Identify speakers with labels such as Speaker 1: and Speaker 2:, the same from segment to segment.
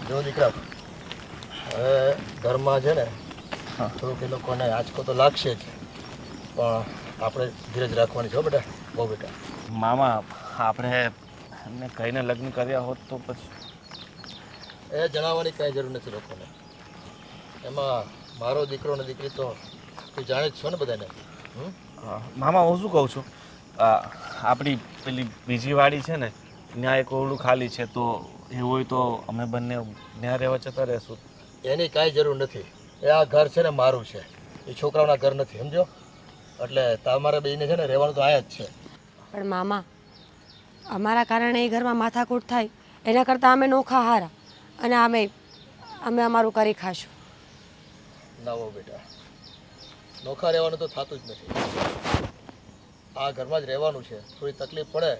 Speaker 1: જો દીકરા હવે ઘરમાં છે ને થોડુંક એ લોકોને આંચકો તો લાગશે જ, પણ આપણે ધીરજ રાખવાની છે બેટા. બહુ બેટા.
Speaker 2: મામા આપણે એમને કહીને લગ્ન કર્યા હોત તો પછી
Speaker 1: એ જણાવવાની કાંઈ જરૂર નથી લોકોને. એમાં મારો દીકરો ને દીકરી તો તું જાણે જ છો ને બધાને.
Speaker 2: મામા હું શું કહું છું, આપણી પેલી બીજી વાડી છે ને ત્યાં એક ઓરડું ખાલી છે, તો એવું હોય તો અમે બંને ત્યાં રહેવા જતા રહેશું.
Speaker 1: એની કાંઈ જરૂર નથી. એ આ ઘર છે ને મારું છે, એ છોકરાઓના ઘર નથી, સમજો. એટલે તમારે બેને છે ને રહેવાનું તો આયા જ છે.
Speaker 3: પણ મામા, અમારા કારણે એ ઘરમાં માથાકૂટ થાય એના કરતાં અમે નોખા હારા, અને અમે અમારું કરી ખાશું.
Speaker 1: ના હો બેટા, નોખા રહેવાનું તો થતું જ નથી. આ ઘરમાં જ રહેવાનું છે. થોડી તકલીફ પડે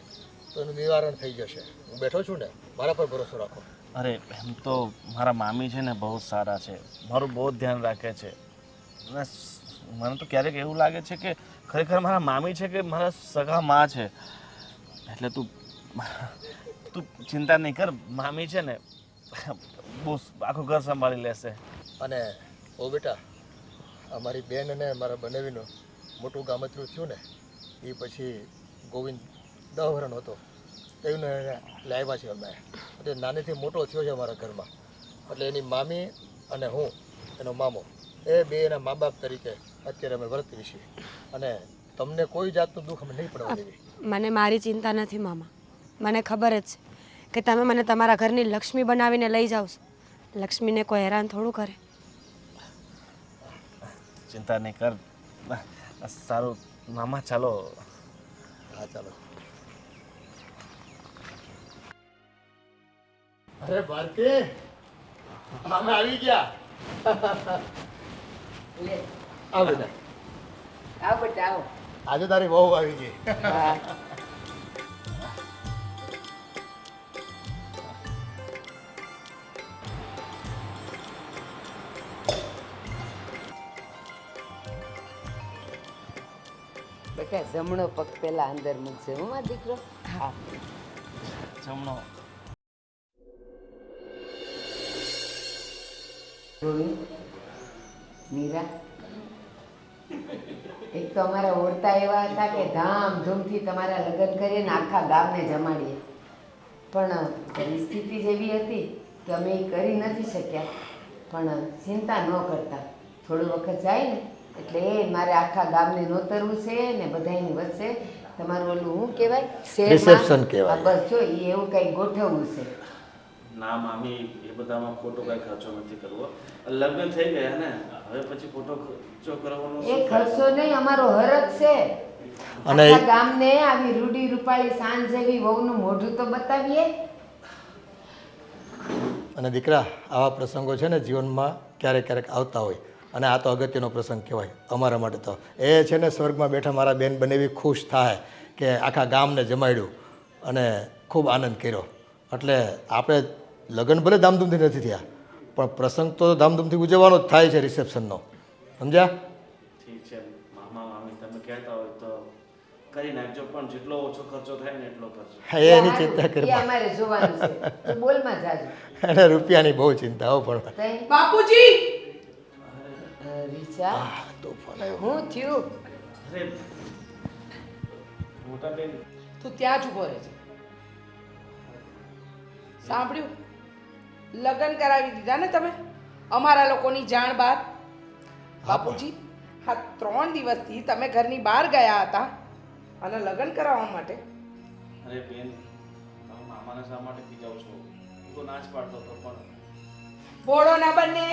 Speaker 1: તો એનું નિવારણ થઈ જશે. હું બેઠો છું ને, મારા પર ભરોસો રાખો.
Speaker 2: અરે એમ તો મારા મામી છે ને બહુ સારા છે, મારું બહુ ધ્યાન રાખે છે. અને મને તો ક્યારેક એવું લાગે છે કે ખરેખર મારા મામી છે કે મારા સગા માં છે. એટલે તું ચિંતા નહીં કર, મામી છે ને બહુ આખું ઘર સંભાળી લેશે.
Speaker 1: અને ઓ બેટા, અમારી બેન અને મારા બનેવીનું મોટું ગામતરું થયું ને, એ પછી ગોવિંદ 10 વર્ષનો હતો તેને લાવ્યા છે અમે. એટલે નાનીથી મોટો થયો છે અમારા ઘરમાં. એટલે એની મામી અને હું એનો મામો એ બે એના મા બાપ તરીકે અત્યારે અમે વર્તીએ છીએ. અને તમને કોઈ જાતનું દુઃખ અમે નહીં પડવા દેવી.
Speaker 3: મને મારી ચિંતા નથી મામા. મને ખબર જ છે કે તમે મને તમારા ઘરની લક્ષ્મી બનાવીને લઈ જાઓ છો. લક્ષ્મીને કોઈ હેરાન થોડું કરે.
Speaker 2: ચિંતા નહીં કર. સારું મામા, ચાલો.
Speaker 1: હા ચાલો. અરે ભારતી, અમે આવી ગયા. આવ બેટા.
Speaker 4: આવો બેટા આવો.
Speaker 1: આજે તારી બહુ આવી ગઈ.
Speaker 4: બેટા જમણો પગ પેલા અંદર મૂકશે હું મારો દીકરો. હા
Speaker 2: જમણો.
Speaker 4: ગોવિંદ, મીરા, એક તો અમારા ઓળતા એવા હતા કે ધામધૂમથી તમારા લગ્ન કરીને આખા ગામને જમાડીએ, પણ પરિસ્થિતિ જેવી હતી કે અમે એ કરી નથી શક્યા. પણ ચિંતા ન કરતા, થોડું વખત જાય ને એટલે એ મારે આખા ગામને નોતરવું છે ને બધાની વચ્ચે તમારું ઓલું શું કહેવાય,
Speaker 1: રિસેપ્શન કહેવાય.
Speaker 4: બસ જો એ એવું કંઈક ગોઠવવું છે.
Speaker 2: ના મામી, એ બધામાં ખોટો કઈ ખર્ચો નથી કરવો. લગ્ન થઈ ગયા ને, હવે પછી ખોટો ખર્ચો કરવાનો
Speaker 4: એ ખર્ચો નહીં, અમારો હરખ છે.
Speaker 1: અને
Speaker 4: આખા ગામને આવી રૂડી રૂપાળી સાંજ જેવી વહુનું મોઢું તો બતાવીએ.
Speaker 1: અને દીકરા, આવા પ્રસંગો છે ને જીવનમાં ક્યારેક ક્યારેક આવતા હોય, અને આ તો અગત્યનો પ્રસંગ કહેવાય અમારા માટે. તો એ છે ને સ્વર્ગમાં બેઠા મારા બેન બનેવી ખુશ થાય કે આખા ગામને જમાડ્યું અને ખૂબ આનંદ કર્યો. એટલે આપણે લગ્ન ભલે ધામધૂમથી નથી થયા, પણ પ્રસંગ તો ધામધૂમથી ઉજવવાનો જ થાય છે, રિસેપ્શનનો. સમજ્યા?
Speaker 2: ઠીક છે મામા મામી, તમે કહેતા હોય તો કરી નાખજો, પણ જેટલો ઓછો ખર્ચો થાય ને એટલો કરજો.
Speaker 1: હા, એની ચિંતા
Speaker 4: એ
Speaker 1: કરી.
Speaker 4: અમારે જોવાનું છે. તું બોલમાં જાજો.
Speaker 1: અને રૂપિયાની બહુ ચિંતા હો. પણ
Speaker 4: તઈ
Speaker 5: બાપુજી,
Speaker 4: રીચા,
Speaker 1: તોફાન આવ્યો.
Speaker 4: હું થયું?
Speaker 2: અરે મોટા બેન,
Speaker 5: તું ત્યાં જ ઊભો રહેજે. સાંભળ્યું? લગ્ન કરાવી દીધા ને તમે અમારા લોકોની જાણ બાદ. બાપુજી, હા 3 દિવસથી તમે ઘરની બહાર ગયા હતા અને લગ્ન કરાવવા માટે.
Speaker 2: અરે બેન, તમે મામાને શા માટે ખીજાવ છો? હું તો ના જ પાડતો હતો, પણ
Speaker 5: ભોળો ના બને.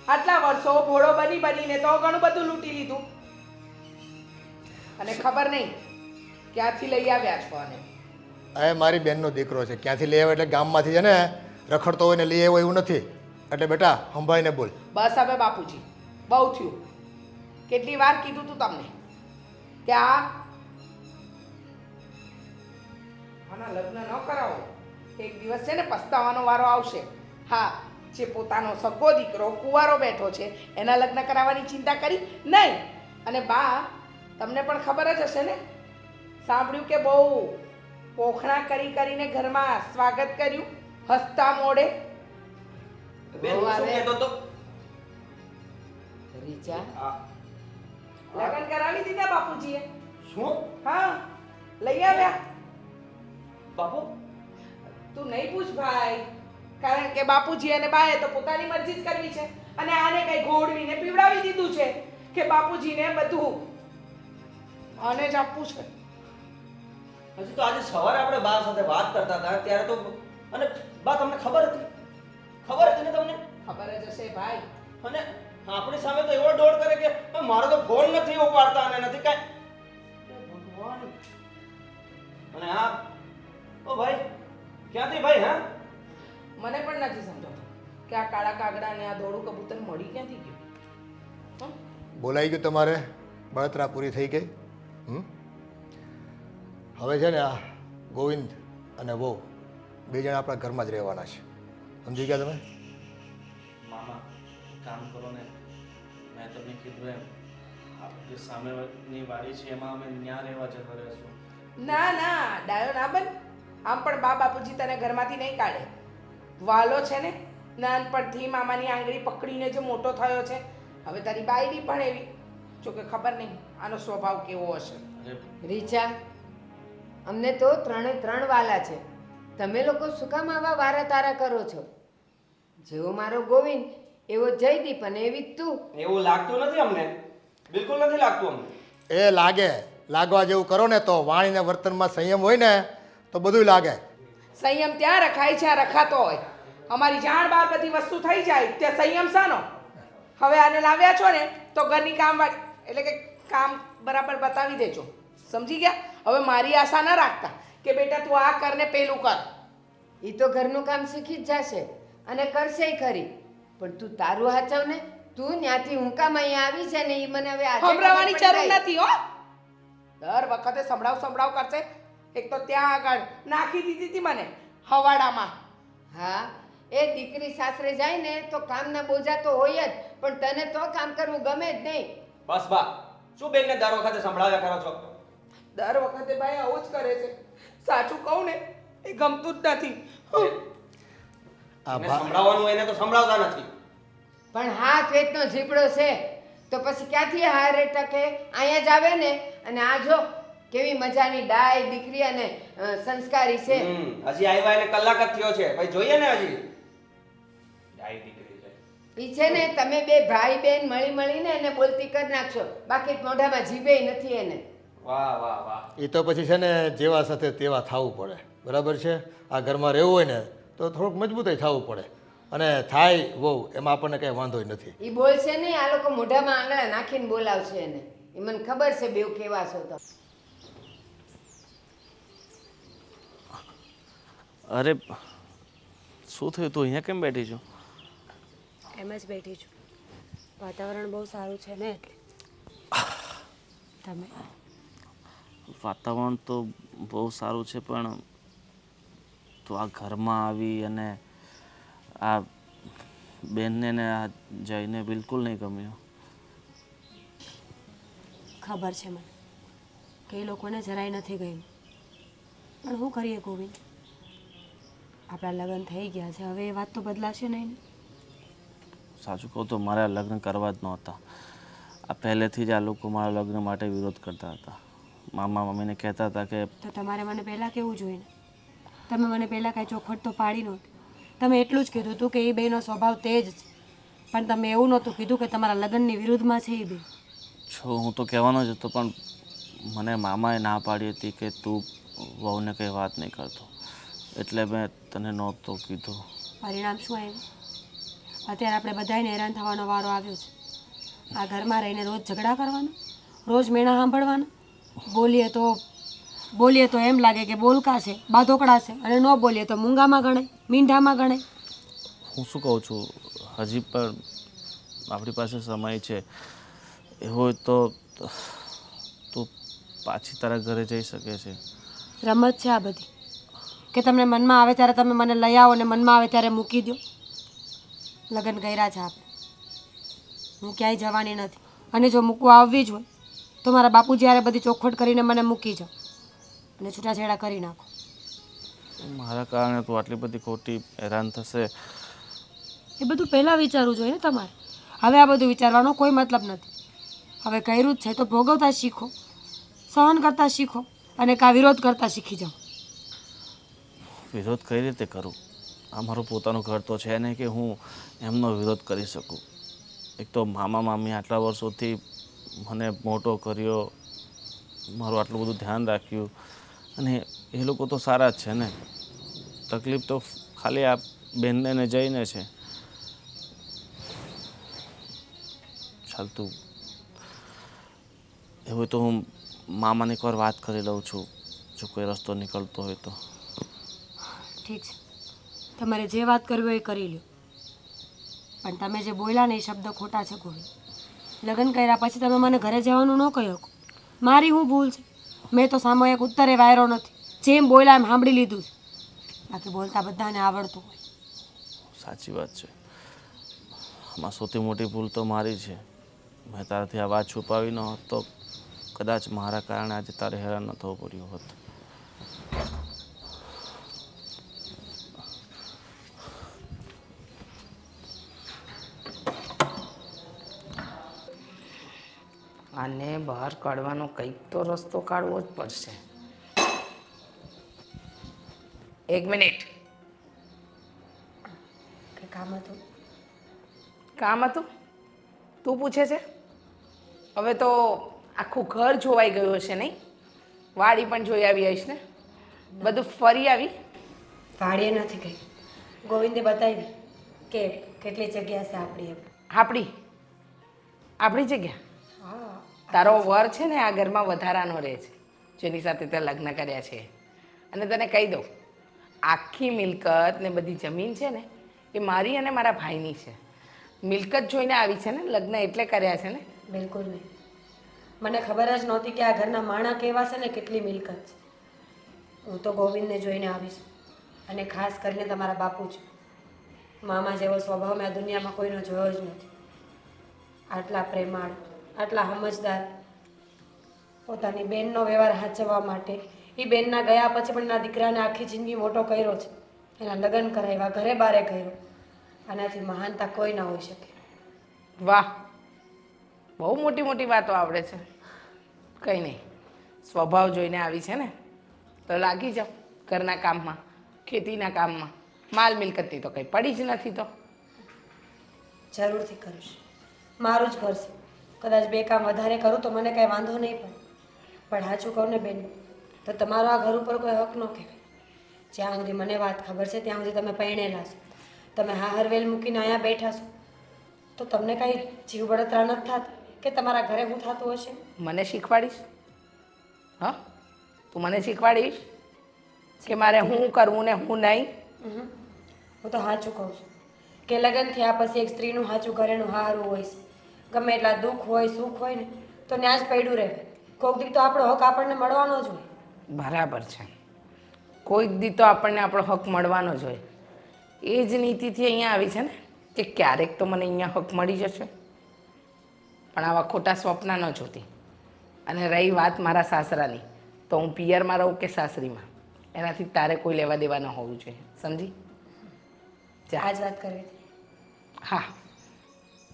Speaker 5: આટલા વર્ષો ભોળો બનીને તો ઘણું બધું લૂંટી લીધું, અને ખબર નહીં ક્યાંથી લઈ આવ્યા છો. અને
Speaker 1: એ મારી બેનનો દીકરો છે, ક્યાંથી લઈ આવ્યો એટલે ગામમાંથી છે ને રખડતો હોય ને લઈ આવ્યો એવું નથી. એટલે બેટા સંભાળીને બોલ.
Speaker 5: બસ હવે બાપુજી, બહુ થયું. કેટલી વાર કીધું તું તમને કે આના લગ્ન ન કરાવો. એક દિવસ છે ને પસ્તાવાનો વારો આવશે. હા, જે પોતાનો સગો દીકરો કુંવારો બેઠો છે એના લગ્ન કરાવવાની ચિંતા કરી નહીં. અને બા, તમને પણ ખબર જ હશે ને, સાંભળ્યું કે બહુ પોખણા કરીને ઘરમાં સ્વાગત કર્યું હસતા મોડે.
Speaker 6: બેન
Speaker 4: બહુ
Speaker 6: હું શું
Speaker 4: આવે.
Speaker 6: કહેતો તો
Speaker 4: રીચા
Speaker 5: લગ્ન કરાવી દીધા બાપુજીએ.
Speaker 6: શું
Speaker 5: હા, લઈ આવ્યા.
Speaker 6: બાપુ
Speaker 5: તું નહીં પૂછ ભાઈ, કારણ કે બાપુજી અને બાએ તો પોતાની મરજી જ કરવી છે અને આને કઈ ઘોડવીને પીવડાવી દીધું છે કે બાપુજીને બધું આને જ આપવું છે.
Speaker 6: હજી તો આજે સવારે આપણે બા સાથે વાત કરતા હતા ત્યારે તો અને બા તમને ખબર હતી ને તમને
Speaker 5: ખબર જ હશે ભાઈ.
Speaker 6: અને આપણી સામે તો એવો દોડ કરે કે મારો તો ફોન નથી ઉપાડતા અને નથી કાંઈ ભગવાન. અને હા ઓ ભાઈ ક્યાંથી ભાઈ હા
Speaker 5: મને પણ નથી સમજાતું કે આ કાળા કાગડા ને આ ધોળું કબૂતર મળી ક્યાંથી ગયું. હં?
Speaker 1: બોલાઈ ગયું તમારે? બળતરા પૂરી થઈ ગઈ? હવે છે ને આ ગોવિંદ અને વહુ બે જણા આપણા ઘરમાં જ રહેવાના છે. સમજી ગયા તમે?
Speaker 2: મામા કામ કરો ને, મેં તમને કીધું એમ આપણી સામેની વાડી છે એમાં અમે ન્યા રહેવા જતા રહેશું.
Speaker 5: ના ના, ડાયો ના બન. આમ પણ બા બાપુજી તને ઘરમાંથી નહીં કાઢે. વાલો છે ને, નાનપણથી મામાની આંગળી પકડીને જે મોટો થયો છે. હવે તારી બાયડી પણ એવી. જોકે ખબર નહીં આનો સ્વભાવ કેવો હશે.
Speaker 2: અરે
Speaker 4: રીચા, અમને તો ત્રણે ત્રણ વાલા છે. તમે લોકો શું કામ આવા વારા તારા કરો છો? જેવો મારો ગોવિંદ એવો જયદીપ અને એવી જ તું.
Speaker 6: એવું લાગતું નથી અમને, બિલકુલ નથી લાગતું અમને.
Speaker 1: એ લાગવા જેવું કરો ને તો વાણીને વર્તનમાં સંયમ હોય ને તો બધું લાગે.
Speaker 5: સંયમ ત્યાં રખાય જ્યાં રખાતો હોય. અમારી જાણ બહાર બધી વસ્તુ થઈ જાય ત્યાં સંયમ શાનો? હવે આને લાવ્યા છો ને તો ઘરની કામવાળી એટલે કે કામ બરાબર બતાવી દેજો. સમજી ગયા? હવે મારી આશા ન રાખતા કે બેટા તું આ કર ને પેલું કર.
Speaker 4: એ તો ઘરનું કામ શીખી જ જશે અને કરશે ખરી. પણ તું તારું હાચવ ને. તું ત્યાંથી હું કામ અહીંયા આવી છે ને એ મને હવે આજે
Speaker 5: સંભળાવવાની
Speaker 4: ખબર
Speaker 5: જરૂર
Speaker 4: પડી ગઈ.
Speaker 5: નથી હો. દર વખતે સંભળાવ કરશે. એક તો ત્યાં આગળ નાખી દીધી હતી મને હવાડામાં.
Speaker 4: હા, એ દીકરી સાસરે જાય ને તો કામના બોજા તો હોય જ, પણ તને તો કામ કરવું ગમે જ નહીં.
Speaker 6: બસ બા, શું બેનને દર વખતે સંભળાવ્યા કરો છો?
Speaker 5: દર વખતે ભાઈ આવું જ કરે છે. સાચું કહું ને એ ગમતું જ નથી.
Speaker 1: આ
Speaker 6: એને સંભળાવવાનું એને તો સંભળાવતા નથી.
Speaker 4: પણ હાથ વેચનો ઝીપડો છે તો પછી ક્યાંથી હારે ટકે? અહીંયા જ આવે ને. અને આ જો કેવી મજાની ડાય દીકરી અને સંસ્કારી છે.
Speaker 6: હજી આવ્યા એને કલાક જ થયો છે, ભાઈ જોઈએ ને હજી ડાઈ દીકરી છે.
Speaker 4: ઈ છે ને તમે બે ભાઈ બેન મળીને એને બોલતી કરી નાખશો, બાકી મોઢામાં જીભે નથી એને.
Speaker 6: વાહ વાહ વાહ.
Speaker 1: એ તો પછી છે ને જેવા સાથે તેવા થવું પડે. બરાબર છે? આ ઘરમાં રહેવું હોય ને તો થોડુંક મજબૂતાઈ થવું પડે. અને થાય વહુ એમાં આપણને કંઈ વાંધો નથી.
Speaker 4: ઈ બોલશે નહીં, આ લોકો મોઢામાં આંગળા નાખીને બોલાવશે એને. એ મને ખબર છે બેવ કેવા છો તો.
Speaker 2: અરે શું થયું? તું અહીંયા કેમ બેઠી છો?
Speaker 3: એમ જ બેઠી છું. વાતાવરણ બહુ સારું છે ને એટલે. તમે
Speaker 2: વાતાવરણ તો બહુ સારું છે પણ તું આ ઘરમાં આવી અને આ બેનને ને આ જઈને બિલકુલ નહીં ગમ્યું.
Speaker 3: ખબર છે મને કે એ લોકોને જરાય નથી ગયું, પણ શું કરીએ ગોવિંદ, આપણા લગ્ન થઈ ગયા છે, હવે એ વાત તો બદલાશે નહીં ને.
Speaker 2: સાચું કહું તો મારે આ લગ્ન કરવા જ નહોતા. આ પહેલેથી જ આ લોકો મારા લગ્ન માટે વિરોધ કરતા હતા. મામા મમ્મીને કહેતા હતા કે
Speaker 3: તો તમારે મને પહેલાં કેવું જોઈએ? તમે મને પહેલાં કાંઈ ચોખવટ તો પાડી નહોતી. તમે એટલું જ કીધું હતું કે એ બેનો સ્વભાવ તેજ છે, પણ તમે એવું નહોતું કીધું કે તમારા લગ્નની વિરુદ્ધમાં છે એ બે.
Speaker 2: છો હું તો કહેવાનો જ હતો પણ મને મામાએ ના પાડી હતી કે તું વહુને કંઈ વાત નહીં કરતો, એટલે મેં તને નહોતું કીધું.
Speaker 3: પરિણામ શું આવ્યું? અત્યારે આપણે બધાને હેરાન થવાનો વારો આવ્યો છે. આ ઘરમાં રહીને રોજ ઝઘડા કરવાના, રોજ મેણા સાંભળવાના. બોલીએ તો એમ લાગે કે બોલકા છે, બાધોકડા છે, અને ન બોલીએ તો મૂંગામાં ગણાય, મીંઢામાં ગણાય.
Speaker 2: હું શું કહું છું, હજી પણ આપણી પાસે સમય છે. એવું હોય તો તું પાછી તારા ઘરે જઈ શકે છે.
Speaker 3: રમત છે આ બધી કે તમને મનમાં આવે ત્યારે તમે મને લઈ આવો ને મનમાં આવે ત્યારે મૂકી દો? લગ્ન કર્યા છે આપણે, હું ક્યાંય જવાની નથી. અને જો મૂકવા આવવી જ હોય તો મારા બાપુ જ્યારે બધી ચોખવટ કરીને મને મૂકી જાઓ અને છૂટાછેડા કરી નાખો.
Speaker 2: મારા કારણે તું આટલી બધી ખોટી હેરાન થશે
Speaker 3: એ બધું પહેલાં વિચારવું જોઈએ ને તમારે. હવે આ બધું વિચારવાનો કોઈ મતલબ નથી. હવે કર્યું જ છે તો ભોગવતા શીખો, સહન કરતા શીખો અને કાં વિરોધ કરતા શીખી જાઓ.
Speaker 2: વિરોધ કઈ રીતે કરું? આ મારું પોતાનું ઘર તો છે ને કે હું એમનો વિરોધ કરી શકું. એક તો મામા મામી આટલા વર્ષોથી મને મોટો કર્યો, મારું આટલું બધું ધ્યાન રાખ્યું, અને એ લોકો તો સારા જ છે ને. તકલીફ તો ખાલી આ બેનને ને જઈને છે. ચાલતું એવું તો હું મામાને એકવાર વાત કરી લઉં છું, જો કોઈ રસ્તો નીકળતો હોય તો.
Speaker 3: ઠીક છે, તમારે જે વાત કરવી હોય એ કરી લો, પણ તમે જે બોલ્યા ને એ શબ્દ ખોટા છે ગોવિંદ. લગ્ન કર્યા પછી તમે મને ઘરે જવાનું ન કહી શકો. મારી શું ભૂલ છે? મેં તો સામો એક ઉત્તરે વાયરો નથી, જેમ બોલ્યા એમ સાંભળી લીધું છે. બાકી બોલતા બધાને આવડતું હોય.
Speaker 2: સાચી વાત છે. આમાં સૌથી મોટી ભૂલ તો મારી છે. મેં તારાથી આ વાત છુપાવી ન હોત તો કદાચ મારા કારણે આજે તારે હેરાન ન થવું પડ્યું હોત.
Speaker 5: આને બહાર કાઢવાનો કંઈક તો રસ્તો કાઢવો જ પડશે. 1 મિનિટ.
Speaker 3: કે કામ હતું?
Speaker 5: કામ હતું? તું પૂછે છે? હવે તો આખું ઘર જોવાઈ ગયું હશે નહીં? વાડી પણ જોઈ આવી હશે ને? બધું ફરી આવી?
Speaker 3: વાડીએ નથી ગઈ, ગોવિંદે બતાવી કે કેટલી જગ્યા છે આપણી એમ.
Speaker 5: આપણી જગ્યા?
Speaker 3: હા,
Speaker 5: તારો વર છે ને આ ઘરમાં વધારાનો રહે છે, જેની સાથે તે લગ્ન કર્યા છે. અને તને કહી દઉં, આખી મિલકત ને બધી જમીન છે ને એ મારી અને મારા ભાઈની છે. મિલકત જોઈને આવી છે ને, લગ્ન એટલે કર્યા છે ને.
Speaker 3: બિલકુલ નહીં. મને ખબર જ નહોતી કે આ ઘરના માણા કેવા છે ને કેટલી મિલકત છે. હું તો ગોવિંદને જોઈને આવીશ, અને ખાસ કરીને તમારા બાપુ છે. મામા જેવો સ્વભાવ મેં આ દુનિયામાં કોઈનો જોયો જ નથી. આટલા પ્રેમાળ, આટલા સમજદાર, પોતાની બેનનો વ્યવહાર સાચવવા માટે એ બેનના ગયા પછી પણ એના દીકરાને આખી જિંદગી મોટો કર્યો છે. એના લગ્ન કરાવ્યા, ઘરે બારે કર્યો. આનાથી મહાનતા કોઈ ના હોઈ શકે.
Speaker 5: વાહ, બહુ મોટી મોટી વાતો આવડે છે. કંઈ નહીં, સ્વભાવ જોઈને આવી છે ને તો લાગી જાઓ ઘરના કામમાં, ખેતીના કામમાં. માલ મિલકતની તો કંઈ પડી જ નથી. તો
Speaker 3: જરૂરથી કરીશ. મારું જ ઘર છે, કદાચ 2 કામ વધારે કરું તો મને કાંઈ વાંધો નહીં પડે. પણ સાચું કહું ને બેન, તો તમારો આ ઘર ઉપર કોઈ હક ન કહેવાય. જ્યાં સુધી મને વાત ખબર છે ત્યાં સુધી તમે પરણેલા છો, તમે હાહરવેલ મૂકીને અહીંયા બેઠા છો, તો તમને કાંઈ જીવ બળતરા નથી થતા કે તમારા ઘરે શું થતું હશે?
Speaker 5: મને શીખવાડીશ? હા, તું મને શીખવાડીશ કે મારે શું કરવું ને હું નહીં?
Speaker 3: હું તો સાચું કહું છું કે લગ્ન થયા પછી એક સ્ત્રીનું સાચું ઘરેનું હારું હોય છે. ગમે એટલા દુઃખ હોય સુખ હોય ને તો ત્યાં જ પડ્યું રહે. કોઈક દી તો આપણો હક આપણને મળવાનો જ હોય.
Speaker 5: બરાબર છે, કોઈક દી તો આપણને આપણો હક મળવાનો જ હોય. એ જ નીતિથી અહીંયા આવી છે ને કે ક્યારેક તો મને અહીંયા હક મળી જશે. પણ આવા ખોટા સ્વપ્ન ન જોતી. અને રહી વાત મારા સાસરાની, તો હું પિયરમાં રહું કે સાસરીમાં, એનાથી તારે કોઈ લેવા દેવા ન હોવું જોઈએ, સમજી?
Speaker 3: આ જ વાત કરવી હતી.
Speaker 5: હા,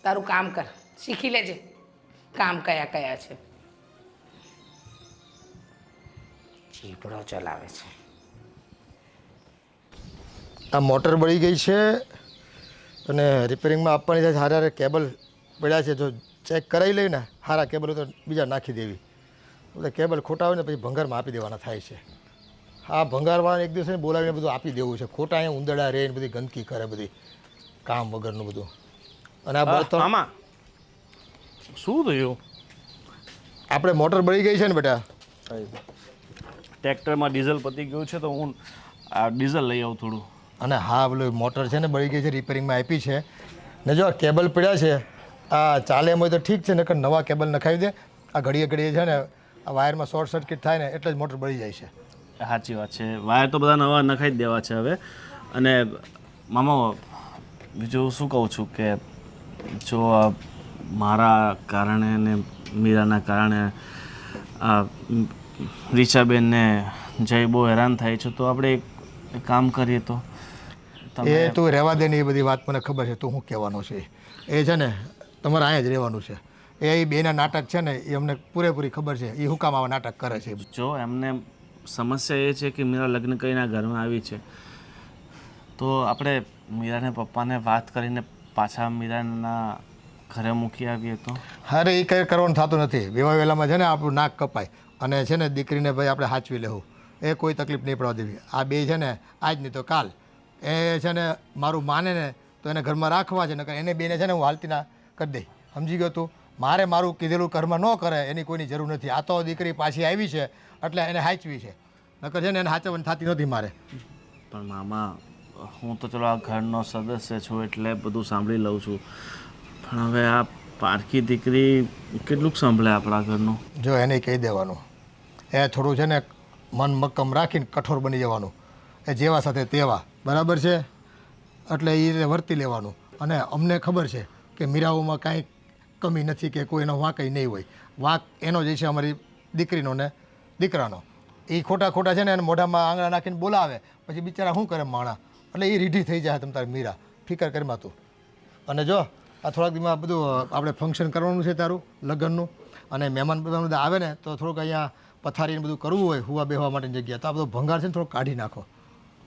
Speaker 5: તારું કામ કર, શીખી લેજે કામ કયા કયા છે. ચીપડો ચલાવે છે.
Speaker 1: આ મોટર બળી ગઈ છે અને રિપેરિંગમાં આપવાની છે. સારા કેબલ પડ્યા છે, જો ચેક કરાવી લઈને સારા કેબલ તો બીજા નાખી દેવી. બધા કેબલ ખોટા હોય ને પછી ભંગારમાં આપી દેવાના થાય છે. હા, ભંગારવાળાને એક દિવસ બોલાવીને બધું આપી દેવું છે. ખોટા અહીંયા ઉંદરડા રહે ને બધી ગંદકી કરે, બધી કામ વગરનું બધું. અને આ બળતણ
Speaker 2: મામા, શું થયું?
Speaker 1: આપણે મોટર બળી ગઈ છે ને બેટા.
Speaker 2: ટ્રેક્ટરમાં ડીઝલ પતી ગયું છે તો હું આ ડીઝલ લઈ આવું થોડું.
Speaker 1: અને હા, પેલું મોટર છે ને બળી ગઈ છે, રિપેરિંગમાં આપી છે ને. જો આ કેબલ પડ્યા છે, આ ચાલે એમ હોય તો ઠીક છે, નકર નવા કેબલ નખાવી દે. આ ઘડીએ ઘડીએ છે ને આ વાયરમાં શોર્ટ સર્કિટ થાય ને એટલે જ મોટર બળી જાય છે.
Speaker 2: સાચી વાત છે, વાયર તો બધા નવા નખાઈ જ દેવા છે હવે. અને મામા, બીજું શું કહું છું કે જો મારા કારણે ને મીરાના કારણે આ રીચાબેનને જય બહુ હેરાન થાય છે, તો આપણે એક કામ કરીએ તો
Speaker 1: એ તું રહેવા દે ને, એ બધી વાત મને ખબર છે તું શું કહેવાનો છે. એ છે ને તમારે અહીંયા જ રહેવાનું છે. એ બેના નાટક છે ને એ અમને પૂરેપૂરી ખબર છે, એ હુકામ આવા નાટક કરે છે.
Speaker 2: જો એમને સમસ્યા એ છે કે મીરા લગ્ન કરીને આ ઘરમાં આવી છે, તો આપણે મીરાને પપ્પાને વાત કરીને પાછા મીરાના ઘરે મૂકી આવીએ તો.
Speaker 1: અરે એ કંઈ કરવાનું થતું નથી. વેવા વેલામાં છે ને આપણું નાક કપાય અને છે ને દીકરીને ભાઈ આપણે સાચવી લેવું, એ કોઈ તકલીફ નહીં પડવા દેવી. આ બે છે ને આજ નહીં તો કાલ એ છે ને મારું માને ને તો એને ઘરમાં રાખવા છે, ને એને બેને છે ને હું હાલતી ના કરી દઈ. સમજી ગયો તું? મારે મારું કીધેલું ઘરમાં ન કરે એની કોઈની જરૂર નથી. આ તો દીકરી પાછી આવી છે એટલે એને સાચવી છે, નકર છે ને એને સાચવવાની થતી નથી મારે.
Speaker 2: પણ મામા, હું તો ચલો આ ઘરનો સદસ્ય છું એટલે બધું સાંભળી લઉં છું, પણ હવે આ પારકી દીકરી કેટલુંક સાંભળે આપણા ઘરનું.
Speaker 1: જો એને કહી દેવાનું, એ થોડું છે ને મન મક્કમ રાખીને કઠોર બની જવાનું. એ જેવા સાથે તેવા, બરાબર છે? એટલે એ રીતે વર્તી લેવાનું. અને અમને ખબર છે કે મીરાઓમાં કાંઈ કમી નથી કે કોઈ એનો વાંક નહીં હોય. વાંક એનો જ છે અમારી દીકરીનો ને દીકરાનો. એ ખોટા ખોટા છે ને એને મોઢામાં આંગળા નાખીને બોલાવે, પછી બિચારા શું કરે માણા. એટલે એ રીઢી થઈ જાય તમ તારી મીરા, ફિકર કરીમાં તું. અને જો આ થોડાક દીમાં બધું આપણે ફંક્શન કરવાનું છે તારું લગ્નનું, અને મહેમાન બધા આવે ને તો થોડુંક અહીંયા પથારીને બધું કરવું હોય હુવા બેહવા માટેની જગ્યા, તો આ બધો ભંગાર છે ને થોડો કાઢી નાખો.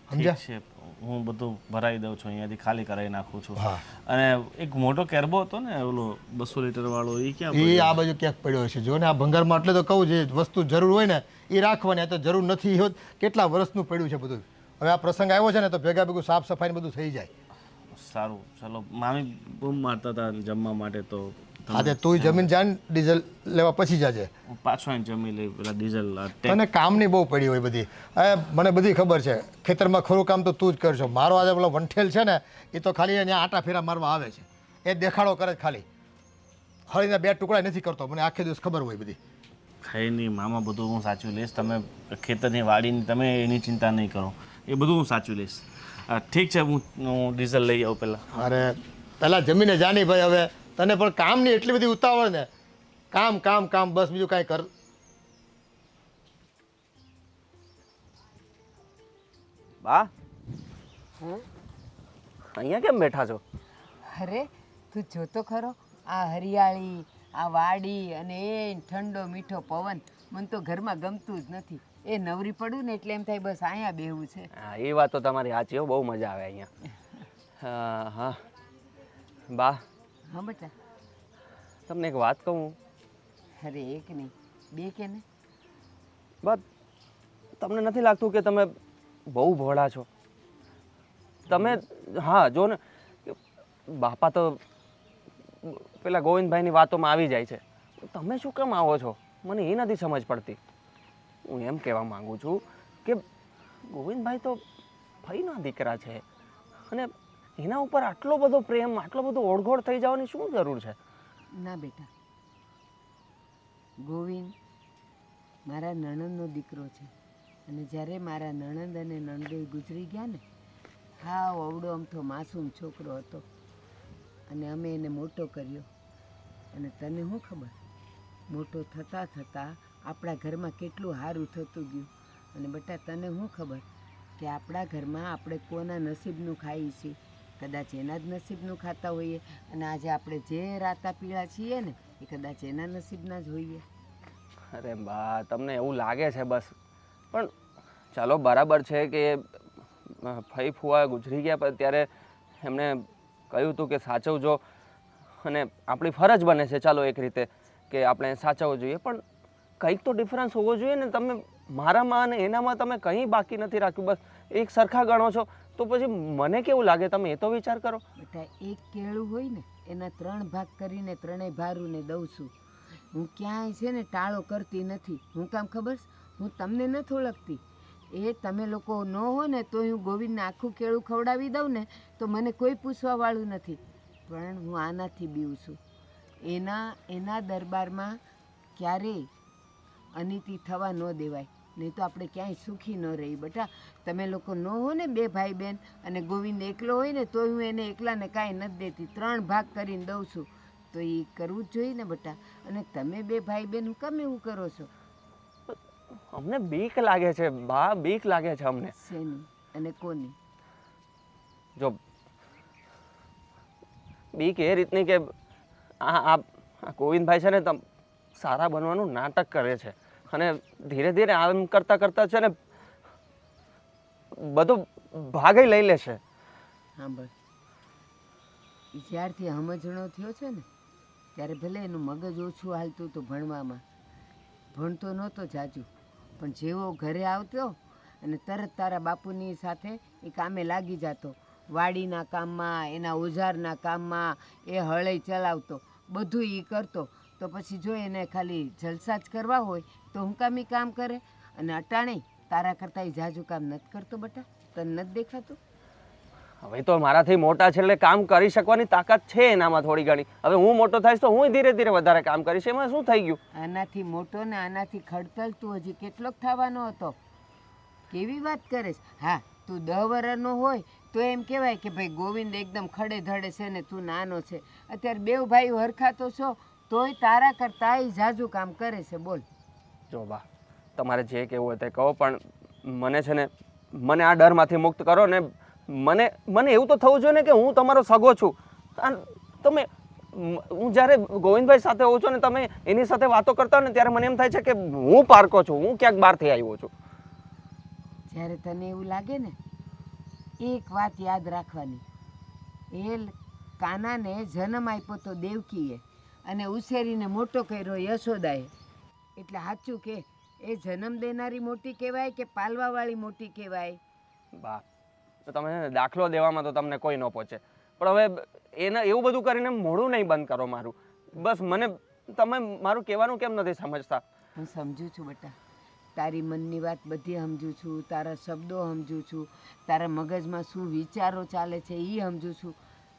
Speaker 1: સમજ્યા?
Speaker 2: છે, હું બધું ભરાઈ દઉં છું, અહીંયાથી ખાલી કરાવી નાખું છું.
Speaker 1: હા.
Speaker 2: અને એક મોટો કેરબો હતો ને ઓલો 200 લીટર વાળો, એ ક્યાં
Speaker 1: એ
Speaker 2: પડ્યો?
Speaker 1: આ બાજુ ક્યાંક પડ્યો છે. જો ને આ ભંગારમાં એટલે તો કહું જે વસ્તુ જરૂર હોય ને એ રાખવાની, આ તો જરૂર નથી હોત. કેટલા વર્ષનું પડ્યું છે બધું. હવે આ પ્રસંગ આવ્યો છે ને તો ભેગા ભેગું સાફ સફાઈ બધું થઈ જાય.
Speaker 2: સારું, ચલો. મામી બૂમ મારતા હતા જમવા માટે, તો
Speaker 1: હા તે તું જમીન જાન ડીઝલ લેવા પછી જાજે.
Speaker 2: હું પાછો અહીં જમી લઈ. પેલા ડીઝલ
Speaker 1: તને કામની બહુ પડી હોય બધી. હવે મને બધી ખબર છે, ખેતરમાં ખરું કામ તો તું જ કરશો. મારો આજે પેલો વંઠેલ છે ને એ તો ખાલી અહીંયા આટા ફેરા મારવા આવે છે, એ દેખાડો કરે છે ખાલી. હળીના 2 ટુકડા નથી કરતો, મને આખે દિવસ ખબર હોય બધી.
Speaker 2: ખાઈ નહીં મામા, બધું હું સાચવી લઈશ. તમે ખેતરની વાડીની તમે એની ચિંતા નહીં કરો, એ બધું હું સાચવી લઈશ. ઠીક છે, હું ડીઝલ લઈ આવું પહેલાં.
Speaker 1: અરે પહેલાં જમીને જાની ભાઈ. હવે તને પણ કામની એટલી બધી ઉતાવળ ને, કામ કામ કામ બસ, બીજું કાંઈ કર.
Speaker 6: બા, અહીંયા કેમ બેઠા છો?
Speaker 4: અરે તું જોતો ખરો આ હરિયાળી, આ વાડી અને એ ઠંડો મીઠો પવન, મને તો ઘરમાં ગમતું જ નથી. એ નવરી પડું ને એટલે એમ થાય બસ અહીંયા બેહવું છે.
Speaker 6: હા, એ વાત તો તમારી સાચી હો, બહુ મજા આવે અહીંયા. હા બા,
Speaker 4: હા બેટા.
Speaker 6: તમને એક વાત કહું?
Speaker 4: અરે એક નહીં, 2 કે ને.
Speaker 6: બસ તમને નથી લાગતું કે તમે બહુ ભોળા છો? તમે હા જો ને, બાપા તો પેલા ગોવિંદભાઈની વાતોમાં આવી જાય છે, તમે શું કેમ આવો છો? મને એ નથી સમજ પડતી. હું એમ કહેવા માંગુ છું કે ગોવિંદભાઈ તો ભાઈના દીકરા છે, અને એના ઉપર આટલો બધો પ્રેમ, આટલો બધો ઓળઘોળ થઈ જવાની શું જરૂર છે?
Speaker 4: ના બેટા, ગોવિંદ મારા નણંદનો દીકરો છે, અને જ્યારે મારા નણંદ અને નણદેવ ગુજરી ગયા ને, હા અવડો અમથો માસૂમ છોકરો હતો, અને અમે એને મોટો કર્યો. અને તને શું ખબર, મોટો થતાં થતાં આપણા ઘરમાં કેટલું સારું થતું ગયું. અને બેટા તને શું ખબર કે આપણા ઘરમાં આપણે કોના નસીબનું ખાઈએ છીએ? કદાચ એના જ નસીબનું ખાતા હોઈએ, અને આજે આપણે જે રાતા પીળા છીએ ને એ કદાચ એના નસીબના જ હોઈએ.
Speaker 6: અરે બા, તમને એવું લાગે છે બસ. પણ ચાલો બરાબર છે કે ફઈ ફુવા ગુજરી ગયા, પણ ત્યારે એમણે કહ્યું હતું કે સાચવજો, અને આપણી ફરજ બને છે ચાલો એક રીતે કે આપણે સાચવવું જોઈએ, પણ કંઈક તો ડિફરન્સ હોવો જોઈએ ને. તમે મારામાં અને એનામાં તમે કંઈ બાકી નથી રાખ્યું, બસ એક સરખા ગણો છો, તો પછી મને કેવું લાગે? તમે એ તો વિચાર કરો.
Speaker 4: બેટા એક કેળું હોય ને એના 3 ભાગ કરીને 3 ભારુને દઉં છું. હું ક્યાંય છે ને ટાળો કરતી નથી. હું કામ ખબર છે? હું તમને નથી ઓળખતી. એ તમે લોકો ન હો ને તો હું ગોવિંદને આખું કેળું ખવડાવી દઉં ને તો મને કોઈ પૂછવાવાળું નથી. પણ હું આનાથી બીવું છું. એના દરબારમાં ક્યારેય અનીતિ થવા ન દેવાય, નહીં તો આપણે ક્યાંય સુખી ન રહી. બેટા તમે લોકો ન હો ને 2 ભાઈ બહેન, અને ગોવિંદ એકલો હોય ને તો હું એને એકલાને કાંઈ નથી દેતી, 3 ભાગ કરીને દઉં છું. તો એ કરવું જ જોઈએ ને બેટા. અને તમે 2 ભાઈ બહેન કેમ એવું કરો છો?
Speaker 6: અમને બીક લાગે છે બા, બીક લાગે છે અમને.
Speaker 4: શેની અને કોની?
Speaker 6: જો બીક એ રીતની કે આ ગોવિંદભાઈ છે ને તમ સારા બનવાનું નાટક કરે છે અને ધીરે ધીરે આમ કરતાં કરતાં છે ને બધું ભાગે લઈ લેશે.
Speaker 4: હા બસ એ જ્યારથી સમજણો થયો છે ને ત્યારે ભલે એનું મગજ ઓછું હાલતું હતું ભણવામાં, ભણતો નહોતો જાજુ, પણ જેવો ઘરે આવતો અને તરત તારા બાપુની સાથે એ કામે લાગી જતો, વાડીના કામમાં, એના ઓજારના કામમાં, એ હળઈ ચલાવતો, બધું એ કરતો. તો પછી જો એને ખાલી જલસા જ કરવા હોય તો હું કામ કામ કરે? અને અટાણે તારા કરતાં એ જાજુ કામ નથી કરતો બેટા, તને નથી દેખાતું?
Speaker 6: હવે તો મારાથી મોટા છે એટલે કામ કરી શકવાની તાકાત છે એનામાં થોડી ઘણી. હવે હું મોટો થઈશ તો હું ધીરે ધીરે વધારે કામ કરીશ, એમાં શું થઈ ગયું?
Speaker 4: આનાથી મોટો ને આનાથી ખડતલ તું હજી કેટલોક થવાનો હતો? કેવી વાત કરે છે? હા તું 10 વર્ષનો હોય તો એમ કહેવાય કે ભાઈ ગોવિંદ એકદમ ખડે ધડે છે ને તું નાનો છે. અત્યારે બેવ ભાઈ હરખા તો છો તોય તારા કરતાં એ જાજુ કામ કરે છે. બોલ.
Speaker 6: જો બા, તમારે જે કહેવું હોય તે કહો, પણ મને છે ને મને આ ડરમાંથી મુક્ત કરો ને. મને એવું તો થવું જોઈએ ને કે હું તમારો સગો છું. તમે હું જ્યારે ગોવિંદભાઈ સાથે હોઉં છું ને તમે એની સાથે વાતો કરતા હો ને ત્યારે મને એમ થાય છે કે હું પારકો છું, હું ક્યાંક બહારથી આવ્યો છું.
Speaker 4: જ્યારે તને એવું લાગે ને એક વાત યાદ રાખવાની, એ કાનાને જન્મ આપ્યો તો દેવકીએ અને ઉછેરીને મોટો કર્યો યશોદાએ. એટલે સાચું કે એ જન્મ દેનારી મોટી કહેવાય કે પાલવાવાળી મોટી કહેવાય?
Speaker 6: બા, તો તમે દાખલો દેવામાં તો તમને કોઈ ન પહોંચે, પણ હવે એને એવું બધું કરીને મોઢું નહીં બંધ કરો મારું. બસ મને તમે મારું કહેવાનું કેમ નથી સમજતા?
Speaker 4: હું સમજુ છું બેટા, તારી મનની વાત બધી સમજુ છું, તારા શબ્દો સમજુ છું, તારા મગજમાં શું વિચારો ચાલે છે એ સમજુ છું.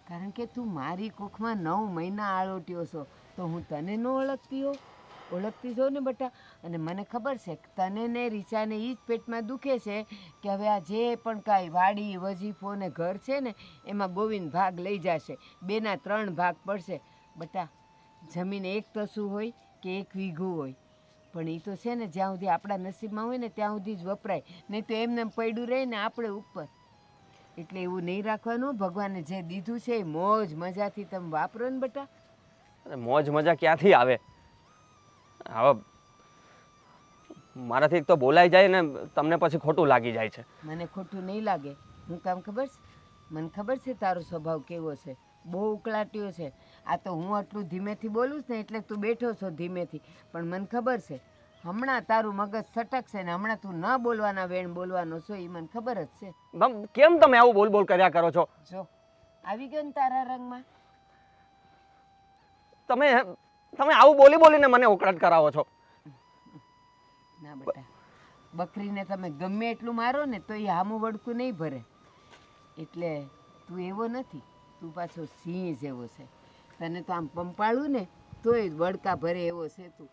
Speaker 4: કારણ કે તું મારી કુખમાં 9 મહિના આળોટ્યો છો તો હું તને ન ઓળખતી હો? ઓળખતી છો ને બેટા. અને મને ખબર છે કે તને ને રીચાને એ જ પેટમાં દુખે છે કે હવે આ જે પણ કાંઈ વાડી વજીફો ને ઘર છે ને એમાં ગોવિંદ ભાગ લઈ જશે, 2 ના 3 ભાગ પડશે. બેટા જમીન એક તસું હોય કે 1 વીઘું હોય, પણ એ તો છે ને જ્યાં સુધી આપણા નસીબમાં હોય ને ત્યાં સુધી જ વપરાય, નહીં તો એમને પડ્યું રહે ને આપણે ઉપર. એટલે એવું નહીં રાખવાનું. ભગવાને જે દીધું છે એ મોજ મજાથી તમે વાપરો ને બેટા.
Speaker 6: મોજ મજા ક્યાંથી આવે? હવે મારાથી એક તો બોલાઈ જાય ને તમને પછી ખોટું લાગી જાય છે.
Speaker 4: મને ખોટું નહીં લાગે. હું કામ ખબર છે? મને ખબર છે તારો સ્વભાવ કેવો છે, બહુ ઉકળાટ્યો છે. આ તો હું આટલું ધીમેથી બોલું ને એટલે તું બેઠો છો ધીમેથી, પણ મને ખબર છે હમણાં તારું મગજ સટકશે ને હમણાં તું ન બોલવાના વેણ બોલવાનો છો, એ મને ખબર જ છે.
Speaker 6: કેમ તમે આવું બોલ બોલ કર્યા કરો છો?
Speaker 4: જો આવી ગયો ને તારા રંગમાં.
Speaker 6: તમે આવું બોલી બોલીને મને ઉકળાટ કરાવો છો.
Speaker 4: ના બેટા, બકરીને તમે ગમે એટલું મારો ને તો એ હામું વડકું નહીં ભરે. એટલે તું એવો નથી, તું પાછો સિંહ જેવો છે. તને તો આમ પંપાળું ને તોય વડકા ભરે એવો છે તું.